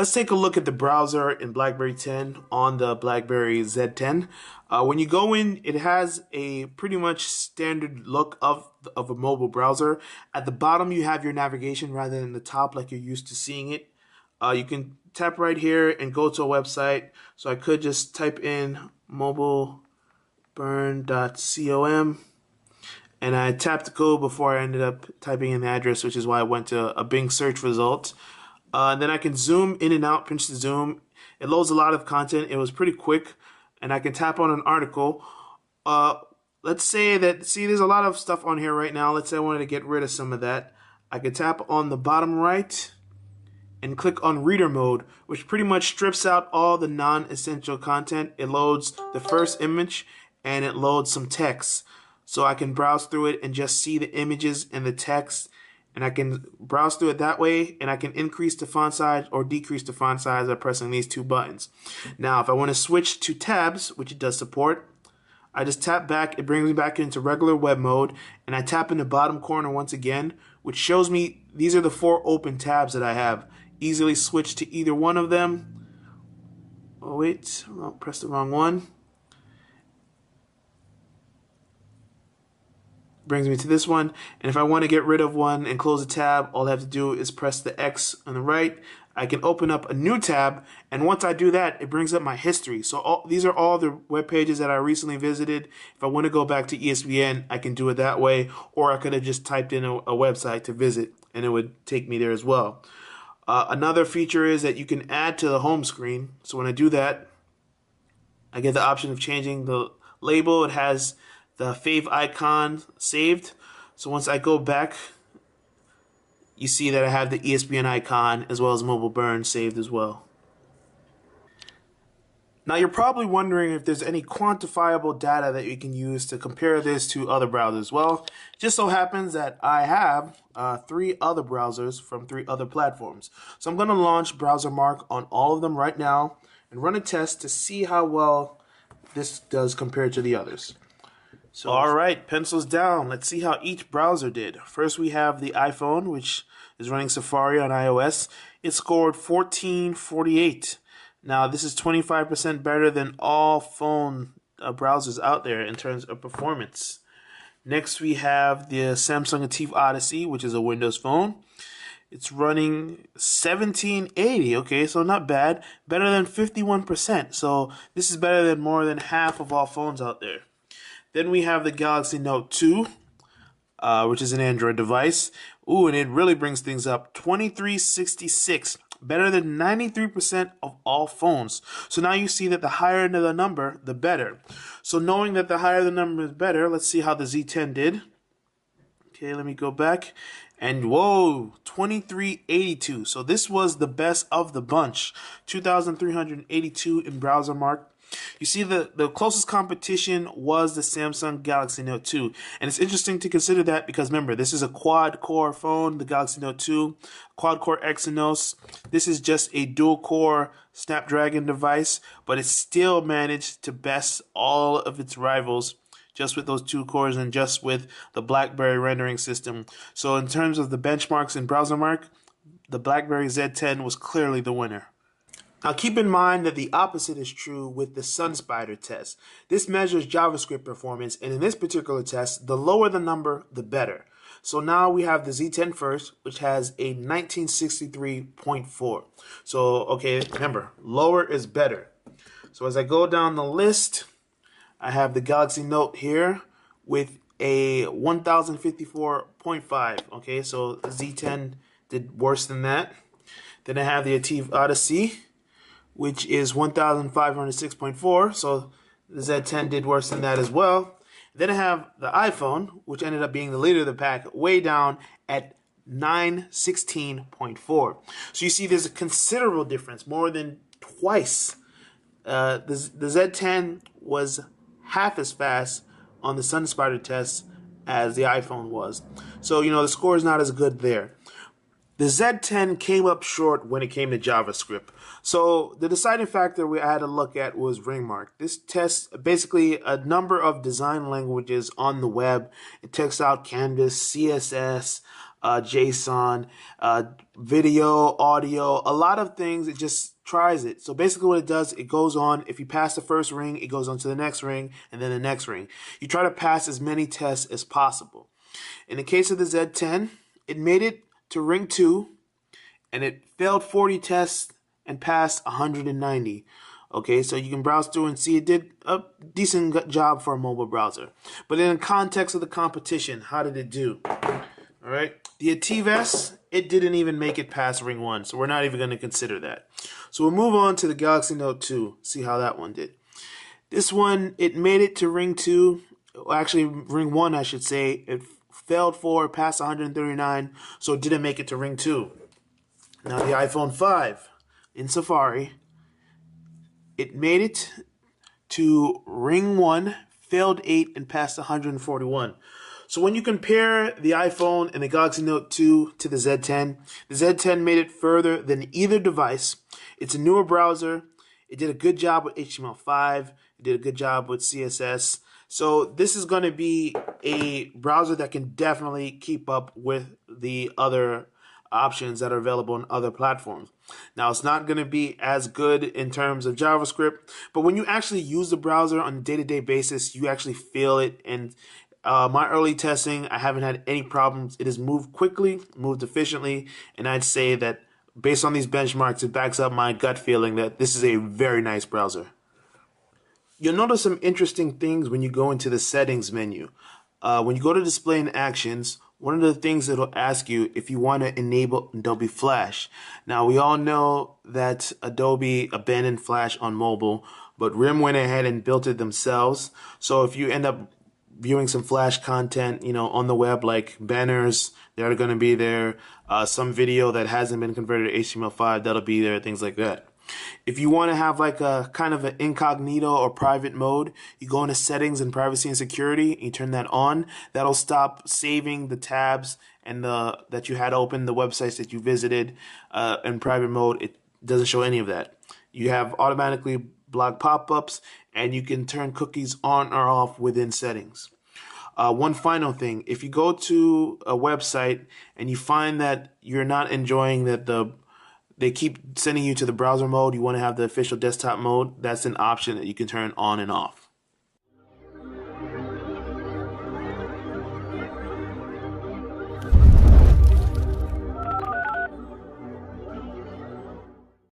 Let's take a look at the browser in BlackBerry 10 on the BlackBerry Z10. When you go in, it has a pretty much standard look of a mobile browser. At the bottom, you have your navigation rather than the top like you're used to seeing it. You can tap right here and go to a website. So I could just type in mobileburn.com. And I tapped the code before I ended up typing in the address, which is why I went to a Bing search result. And then I can zoom in and out, pinch to zoom. It loads a lot of content. It was pretty quick. And I can tap on an article. Let's say that, see, there's a lot of stuff on here right now. Let's say I wanted to get rid of some of that. I could tap on the bottom right and click on reader mode, which pretty much strips out all the non-essential content. It loads the first image and it loads some text. So I can browse through it and just see the images and the text, and I can browse through it that way, and I can increase the font size or decrease the font size by pressing these two buttons. Now, if I want to switch to tabs, which it does support, I just tap back, it brings me back into regular web mode, and I tap in the bottom corner once again, which shows me these are the 4 open tabs that I have. Easily switch to either one of them. Oh wait, I'll press the wrong one. Brings me to this one, and if I want to get rid of one and close a tab, all I have to do is press the X on the right. I can open up a new tab, and once I do that, it brings up my history. So these are all the web pages that I recently visited. If I want to go back to ESPN, I can do it that way, or I could have just typed in a website to visit, and it would take me there as well. Another feature is that you can add to the home screen. So when I do that, I get the option of changing the label. It has the fave icon saved. So once I go back, you see that I have the ESPN icon as well as Mobile Burn saved as well. Now you're probably wondering if there's any quantifiable data that you can use to compare this to other browsers. Well, it just so happens that I have 3 other browsers from 3 other platforms. So I'm going to launch BrowserMark on all of them right now and run a test to see how well this does compared to the others. So, all right, pencils down. Let's see how each browser did. First, we have the iPhone, which is running Safari on iOS. It scored 1448. Now, this is 25% better than all phone browsers out there in terms of performance. Next, we have the Samsung ATIV Odyssey, which is a Windows phone. It's running 1780, okay, so not bad. Better than 51%. So this is better than more than half of all phones out there. Then we have the Galaxy Note 2, which is an Android device. Ooh, and it really brings things up. 2366, better than 93% of all phones. So now you see that the higher end of the number, the better. So knowing that the higher the number is better, let's see how the Z10 did. Okay, let me go back. And whoa, 2382. So this was the best of the bunch. 2,382 in BrowserMark. You see the closest competition was the Samsung Galaxy Note 2. And it's interesting to consider that because remember, this is a quad-core phone, the Galaxy Note 2, quad-core Exynos. This is just a dual-core Snapdragon device, but it still managed to best all of its rivals just with those 2 cores and just with the BlackBerry rendering system. So in terms of the benchmarks in BrowserMark, the BlackBerry Z10 was clearly the winner. Now keep in mind that the opposite is true with the SunSpider test. This measures JavaScript performance, and in this particular test, the lower the number, the better. So now we have the Z10 first, which has a 1963.4. So, okay, remember, lower is better. So as I go down the list, I have the Galaxy Note here with a 1054.5. Okay, so Z10 did worse than that. Then I have the ATIV Odyssey, which is 1506.4, so the Z10 did worse than that as well. Then I have the iPhone, which ended up being the leader of the pack, way down at 916.4. So you see there's a considerable difference, more than twice. The Z10 was half as fast on the SunSpider test as the iPhone was. So, you know, the score is not as good there. The Z10 came up short when it came to JavaScript. So the deciding factor we had to look at was ringmark. This tests basically a number of design languages on the web. It checks out Canvas, CSS, Json, video, audio, a lot of things. It just tries it. So basically what it does, it goes on. If you pass the first ring, it goes on to the next ring and then the next ring. You try to pass as many tests as possible. In the case of the Z10, it made it to ring 2 and it failed 40 tests and passed 190. Okay, so you can browse through and see it did a decent job for a mobile browser. But in the context of the competition, how did it do? All right, the ATIV S, it didn't even make it past ring 1, so we're not even going to consider that. So we'll move on to the Galaxy Note 2, see how that one did. This one, it made it to ring 2, actually ring 1, I should say. It failed 4, passed 139, so it didn't make it to ring 2. Now the iPhone 5 in Safari, it made it to ring 1, failed 8, and passed 141. So when you compare the iPhone and the Galaxy Note 2 to the Z10 made it further than either device. It's a newer browser. It did a good job with HTML5. It did a good job with CSS. So this is going to be a browser that can definitely keep up with the other options that are available on other platforms. Now, it's not going to be as good in terms of JavaScript, but when you actually use the browser on a day-to-day basis, you actually feel it. And my early testing, I haven't had any problems. It has moved quickly, moved efficiently, and I'd say that based on these benchmarks, it backs up my gut feeling that this is a very nice browser. You'll notice some interesting things when you go into the settings menu. When you go to display and actions, one of the things it'll ask you if you want to enable Adobe Flash. Now, we all know that Adobe abandoned Flash on mobile, but RIM went ahead and built it themselves. So if you end up viewing some Flash content, on the web, like banners, they're going to be there. Some video that hasn't been converted to HTML5, that'll be there, things like that. If you want to have like a kind of an incognito or private mode, you go into settings and privacy and security, and you turn that on. That'll stop saving the tabs and that you had open, the websites that you visited in private mode. It doesn't show any of that. You have automatically block pop-ups, and you can turn cookies on or off within settings. One final thing, if you go to a website and you find that you're not enjoying that they keep sending you to the browser mode, you want to have the official desktop mode, that's an option that you can turn on and off.